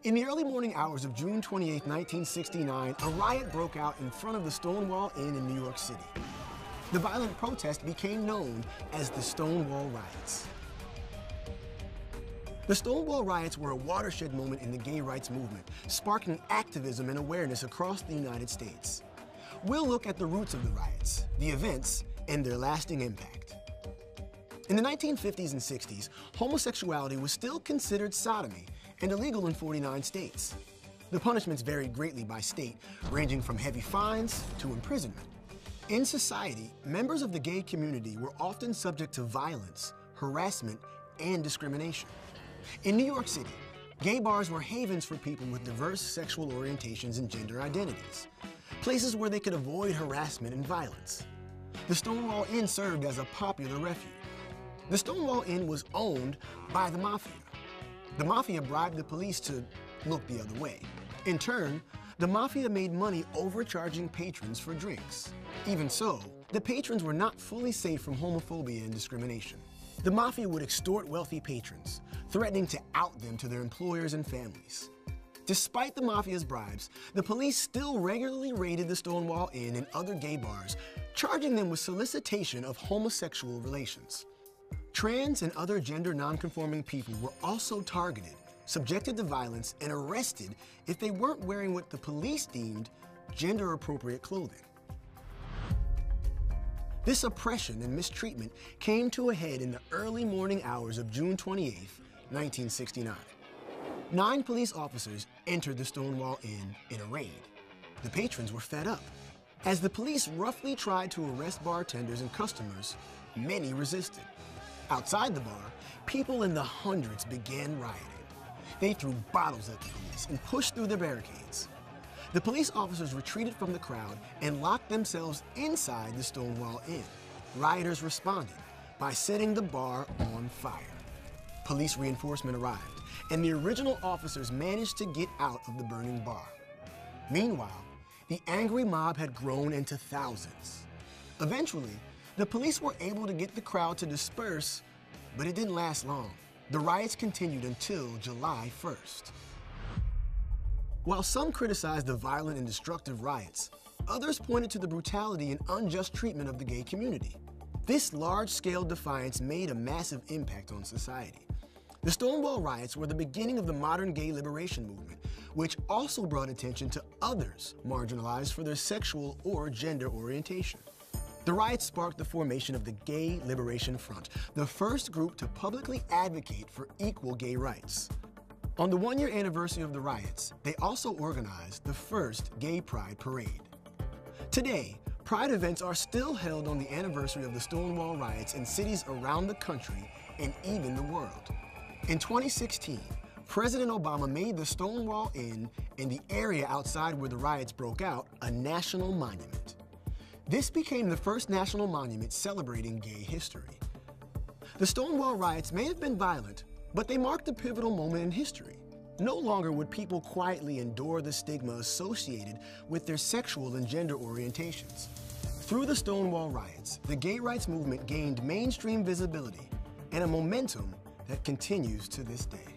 In the early morning hours of June 28, 1969, a riot broke out in front of the Stonewall Inn in New York City. The violent protest became known as the Stonewall Riots. The Stonewall Riots were a watershed moment in the gay rights movement, sparking activism and awareness across the United States. We'll look at the roots of the riots, the events, and their lasting impact. In the 1950s and 60s, homosexuality was still considered sodomy and illegal in 49 states. The punishments varied greatly by state, ranging from heavy fines to imprisonment. In society, members of the gay community were often subject to violence, harassment, and discrimination. In New York City, gay bars were havens for people with diverse sexual orientations and gender identities, places where they could avoid harassment and violence. The Stonewall Inn served as a popular refuge. The Stonewall Inn was owned by the Mafia. The Mafia bribed the police to look the other way. In turn, the Mafia made money overcharging patrons for drinks. Even so, the patrons were not fully safe from homophobia and discrimination. The Mafia would extort wealthy patrons, threatening to out them to their employers and families. Despite the Mafia's bribes, the police still regularly raided the Stonewall Inn and other gay bars, charging them with solicitation of homosexual relations. Trans and other gender nonconforming people were also targeted, subjected to violence, and arrested if they weren't wearing what the police deemed gender-appropriate clothing. This oppression and mistreatment came to a head in the early morning hours of June 28, 1969. 9 police officers entered the Stonewall Inn in a raid. The patrons were fed up. As the police roughly tried to arrest bartenders and customers, many resisted. Outside the bar, people in the hundreds began rioting. They threw bottles at the police and pushed through the barricades. The police officers retreated from the crowd and locked themselves inside the Stonewall Inn. Rioters responded by setting the bar on fire. Police reinforcement arrived, and the original officers managed to get out of the burning bar. Meanwhile, the angry mob had grown into thousands. Eventually, the police were able to get the crowd to disperse, but it didn't last long. The riots continued until July 1st. While some criticized the violent and destructive riots, others pointed to the brutality and unjust treatment of the gay community. This large-scale defiance made a massive impact on society. The Stonewall Riots were the beginning of the modern gay liberation movement, which also brought attention to others marginalized for their sexual or gender orientation. The riots sparked the formation of the Gay Liberation Front, the first group to publicly advocate for equal gay rights. On the 1-year anniversary of the riots, they also organized the first Gay Pride Parade. Today, Pride events are still held on the anniversary of the Stonewall Riots in cities around the country and even the world. In 2016, President Obama made the Stonewall Inn and the area outside where the riots broke out a national monument. This became the first national monument celebrating gay history. The Stonewall Riots may have been violent, but they marked a pivotal moment in history. No longer would people quietly endure the stigma associated with their sexual and gender orientations. Through the Stonewall Riots, the gay rights movement gained mainstream visibility and a momentum that continues to this day.